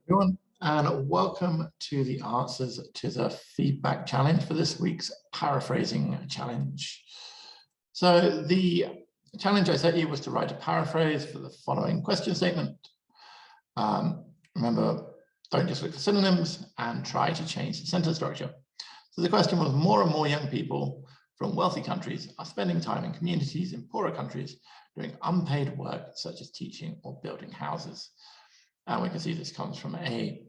Everyone, and welcome to the answers to the feedback challenge for this week's paraphrasing challenge. So the challenge I set you was to write a paraphrase for the following question statement. Remember, don't just look for synonyms and try to change the sentence structure. So the question was, more and more young people from wealthy countries are spending time in communities in poorer countries doing unpaid work such as teaching or building houses. And we can see this comes from a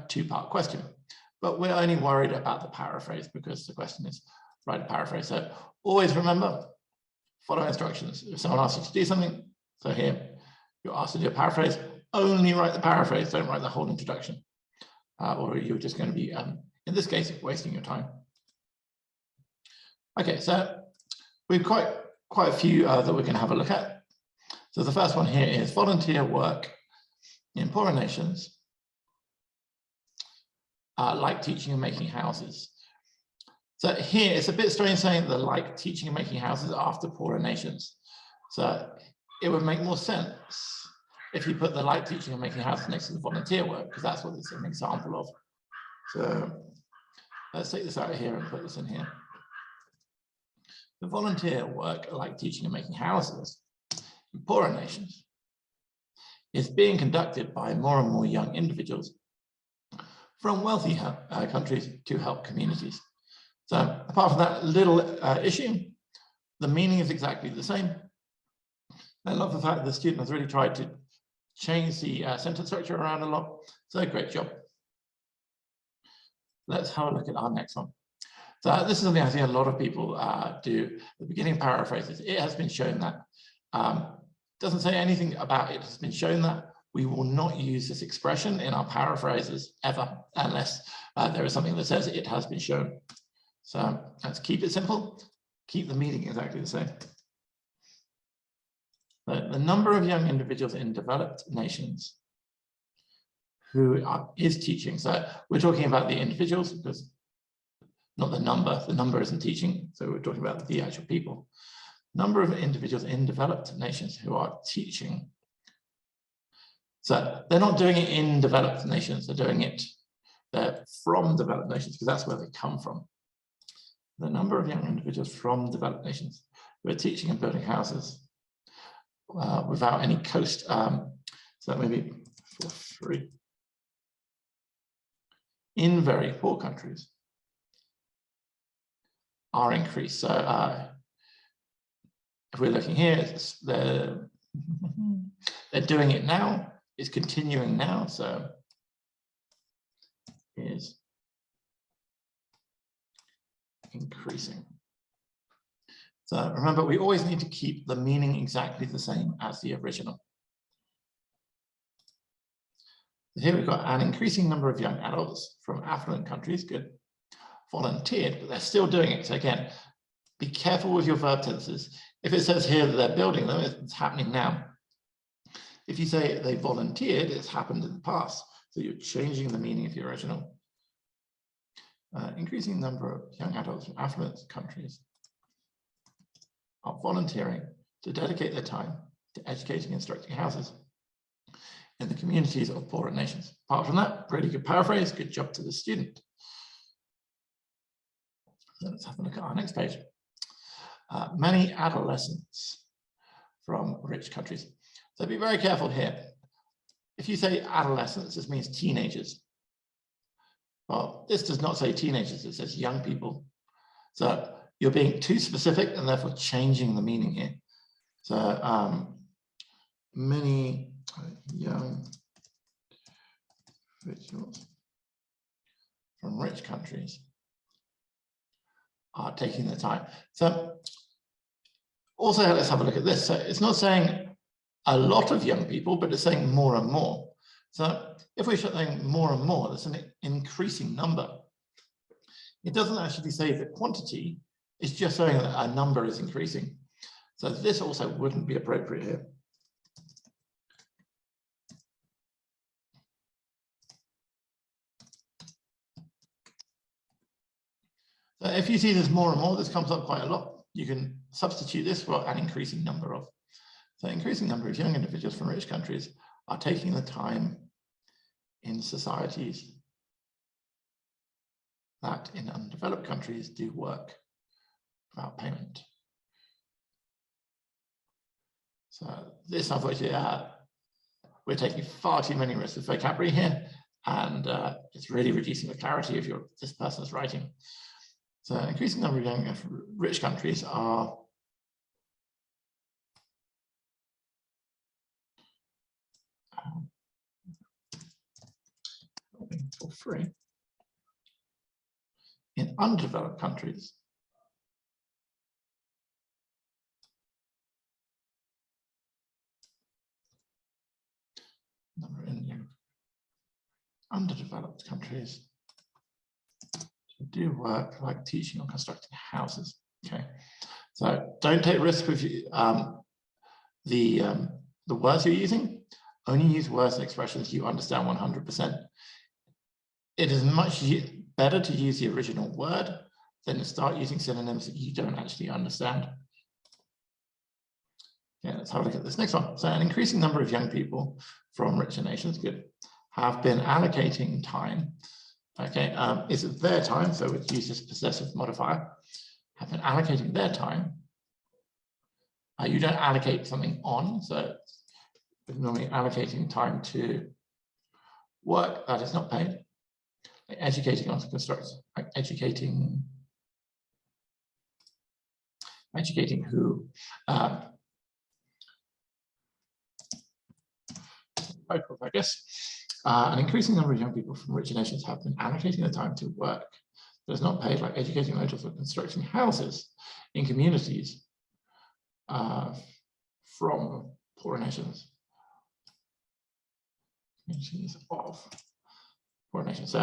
two-part question, but we're only worried about the paraphrase because the question is write a paraphrase. So always remember, follow instructions. If someone asks you to do something, so here, you're asked to do a paraphrase, only write the paraphrase, don't write the whole introduction, or you're just going to be, in this case, wasting your time. Okay, so we've quite a few that we're going to have a look at. So the first one here is volunteer work in poorer nations, like teaching and making houses. So here it's a bit strange saying the like teaching and making houses after poorer nations. So it would make more sense if you put the like teaching and making houses next to the volunteer work, because that's what it's an example of. So let's take this out of here and put this in here. The volunteer work like teaching and making houses in poorer nations is being conducted by more and more young individuals from wealthy countries to help communities. So apart from that little issue, the meaning is exactly the same. I love the fact that the student has really tried to change the sentence structure around a lot. So great job. Let's have a look at our next one. So this is something I see a lot of people do, the beginning paraphrases. It has been shown that doesn't say anything about it has been shown that. We will not use this expression in our paraphrases ever, unless there is something that says it has been shown. So let's keep it simple, keep the meaning exactly the same. The number of young individuals in developed nations who is teaching. So we're talking about the individuals because not the number isn't teaching. So we're talking about the actual people. Number of individuals in developed nations who are teaching. So they're not doing it in developed nations, they're doing it from developed nations because that's where they come from. The number of young individuals from developed nations who are teaching and building houses without any coast, so that may be for free, in very poor countries are increased. So if we're looking here, they're doing it now, it's continuing now, so is increasing. So remember, we always need to keep the meaning exactly the same as the original. So here we've got an increasing number of young adults from affluent countries, good, volunteered, but they're still doing it. So again, be careful with your verb tenses. If it says here that they're building them, it's happening now. If you say they volunteered, it's happened in the past. So you're changing the meaning of your original. Increasing number of young adults from affluent countries are volunteering to dedicate their time to educating and instructing houses in the communities of poorer nations. Apart from that, pretty good paraphrase, good job to the student. So let's have a look at our next page. Many adolescents from rich countries. So be very careful here. If you say adolescents, this means teenagers. Well, this does not say teenagers, it says young people. So you're being too specific and therefore changing the meaning here. So many young individuals from rich countries are taking the time. So also let's have a look at this. So it's not saying a lot of young people, but it's saying more and more. So if we're saying more and more, that's an increasing number. It doesn't actually say the quantity, it's just saying that a number is increasing. So this also wouldn't be appropriate here. So if you see there's more and more, this comes up quite a lot. You can substitute this for an increasing number of. So increasing number of young individuals from rich countries are taking the time in societies that in undeveloped countries do work without payment. So this, unfortunately, we're taking far too many risks with vocabulary here, and it's really reducing the clarity of this person's writing. So an increasing number of young rich countries are for free. In undeveloped countries, in underdeveloped countries to do work like teaching or constructing houses. Okay, so don't take risks with the words you're using. Only use words and expressions you understand 100%. It is much better to use the original word than to start using synonyms that you don't actually understand. Yeah, let's have a look at this next one. So an increasing number of young people from richer nations, good, have been allocating time. Okay, is it their time? So we'd use this possessive modifier. Have been allocating their time. You don't allocate something on, so we're normally allocating time to work that is not paid. Like educating on constructs, like educating who? I guess. An increasing number of young people from richer nations have been allocating their time to work that is not paid, like educating locals or constructing houses in communities from poorer nations. Communities of poorer nations. So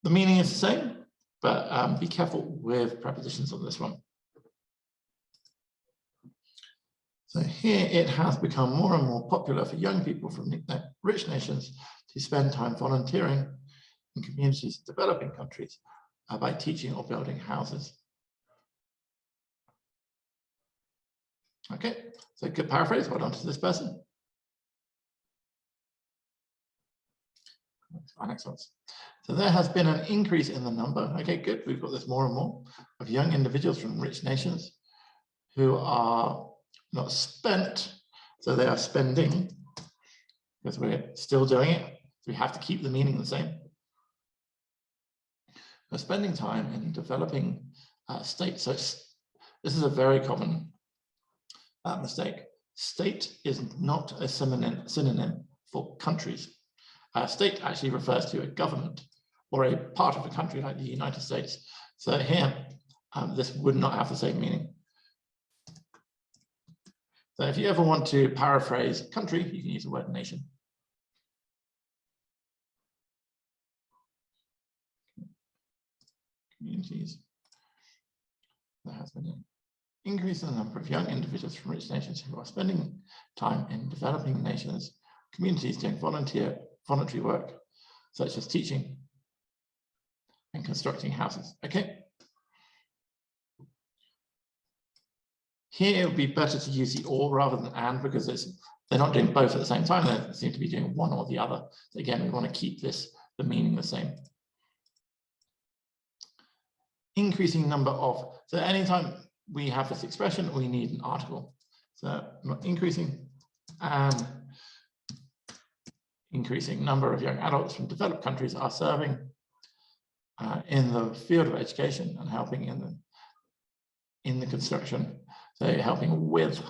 the meaning is the same, but be careful with prepositions on this one. So here it has become more and more popular for young people from rich nations to spend time volunteering in communities in developing countries by teaching or building houses. Okay, so good paraphrase. Well done to this person. Next one. So there has been an increase in the number. Okay, good. We've got this more and more of young individuals from rich nations who are not spent, so they are spending, because we're still doing it. So we have to keep the meaning the same. We're spending time in developing states. So this is a very common mistake. State is not a synonym for countries. State actually refers to a government or a part of a country like the United States. So here, this would not have the same meaning. So if you ever want to paraphrase country, you can use the word nation. Communities. There has been an increase in the number of young individuals from rich nations who are spending time in developing nations, communities doing voluntary work, such as teaching and constructing houses. Okay. Here it would be better to use the or rather than and, because they're not doing both at the same time. They seem to be doing one or the other. So again, we want to keep the meaning the same. Increasing number of, so anytime we have this expression, we need an article. So not increasing, and increasing number of young adults from developed countries are serving in the field of education and helping in the construction. So helping with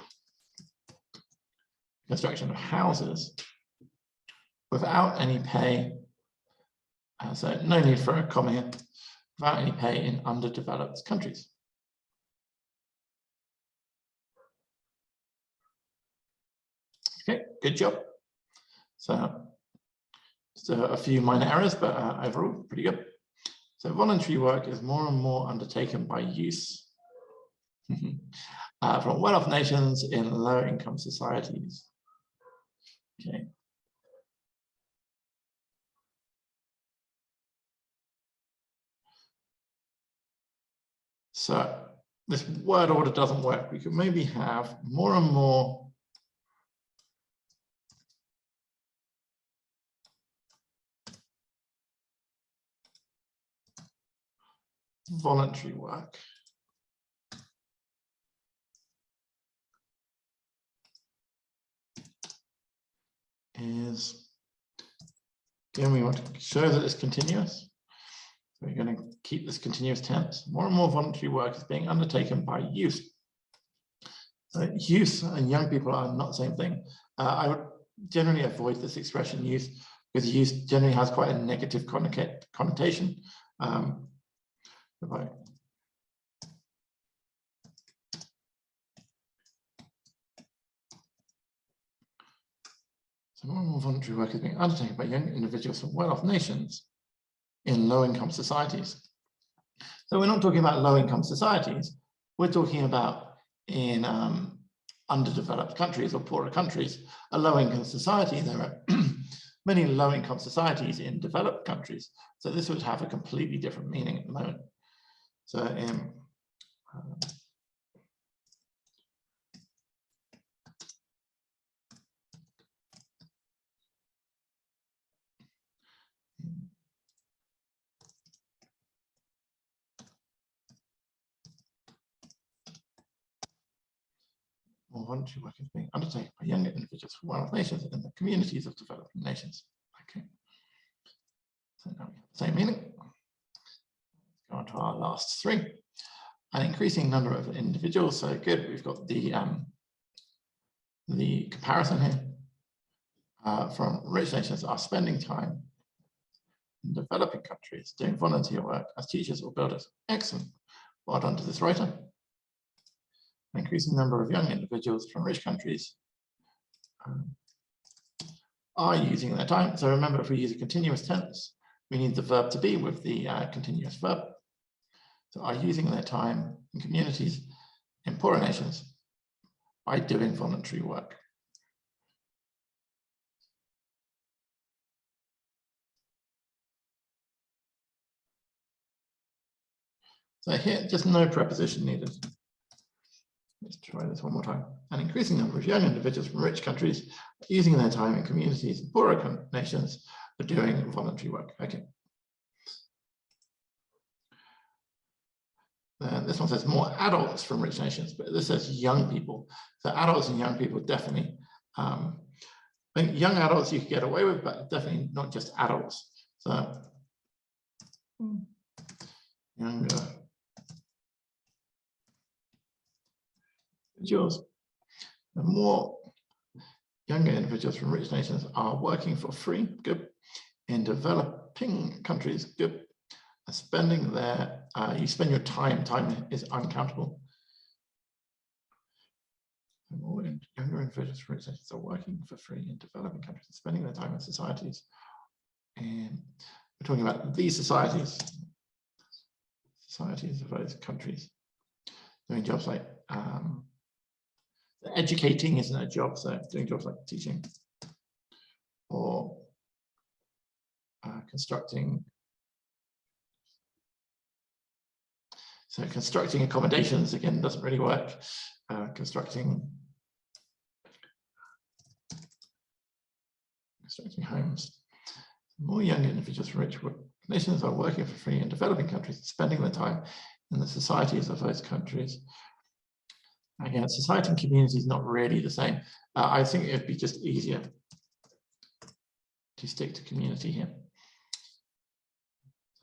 construction of houses without any pay. So no need for a comma here. Without any pay in underdeveloped countries. Okay, good job. So just a few minor errors, but overall pretty good. So voluntary work is more and more undertaken by youth from well-off nations in low-income societies. Okay. So this word order doesn't work. We could maybe have more and more voluntary work is, again, we want to show that it's continuous. So we're going to keep this continuous tense. More and more voluntary work is being undertaken by youth. So youth and young people are not the same thing. I would generally avoid this expression youth, because youth generally has quite a negative connotation. So more and more voluntary work is being undertaken by young individuals from well-off nations in low-income societies. So we're not talking about low-income societies, we're talking about in underdeveloped countries or poorer countries. A low-income society, there are many low-income societies in developed countries. So this would have a completely different meaning at the moment. So in more voluntary work is being undertaken by young individuals from well-off nations in the communities of developing nations. Okay. So now we have the same meaning. Let's go on to our last three. An increasing number of individuals. So good, we've got the comparison here from rich nations are spending time in developing countries doing volunteer work as teachers or builders. Excellent. Well done to this writer. An increasing number of young individuals from rich countries are using their time. So remember, if we use a continuous tense, we need the verb to be with the continuous verb. So are using their time in communities in poorer nations by doing voluntary work. So here, just no preposition needed. Let's try this one more time. An increasing number of young individuals from rich countries using their time in communities in poorer nations are doing voluntary work. Okay. Then this one says more adults from rich nations, but this says young people. So adults and young people definitely. I think young adults you could get away with, but definitely not just adults. So younger individuals. The more younger individuals from rich nations are working for free, good. In developing countries, good. Spending their, you spend your time is uncountable. The more younger individuals from rich nations are working for free in developing countries, spending their time in societies. And we're talking about these societies of those countries, doing jobs like educating isn't a job, so doing jobs like teaching or constructing. So constructing accommodations, again, doesn't really work. Constructing homes. More young individuals from rich nations are working for free in developing countries, spending their time in the societies of those countries. Again, society and community is not really the same. I think it'd be just easier to stick to community here.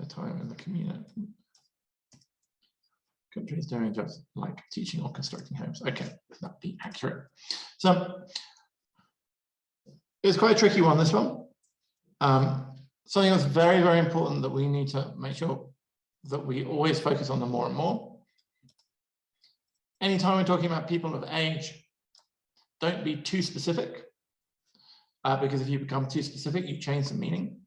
So time in the community. Countries doing jobs like teaching or constructing homes. Okay, that'd be accurate. So it's quite a tricky one, this one. Something that's very, very important that we need to make sure that we always focus on the more and more. Anytime we're talking about people of age, don't be too specific, because if you become too specific, you change the meaning.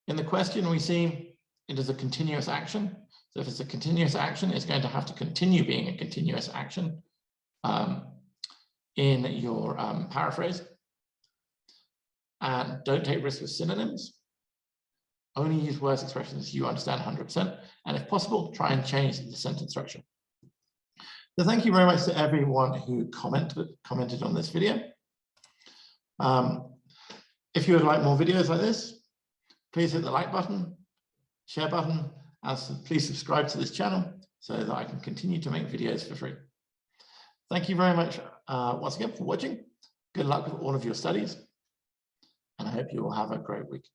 In the question, we see it is a continuous action. So if it's a continuous action, it's going to have to continue being a continuous action in your paraphrase. And don't take risks with synonyms. Only use words, expressions you understand 100%. And if possible, try and change the sentence structure. So thank you very much to everyone who commented on this video. If you would like more videos like this, please hit the like button, share button, And so please subscribe to this channel so that I can continue to make videos for free. Thank you very much once again for watching. Good luck with all of your studies, and I hope you will have a great week.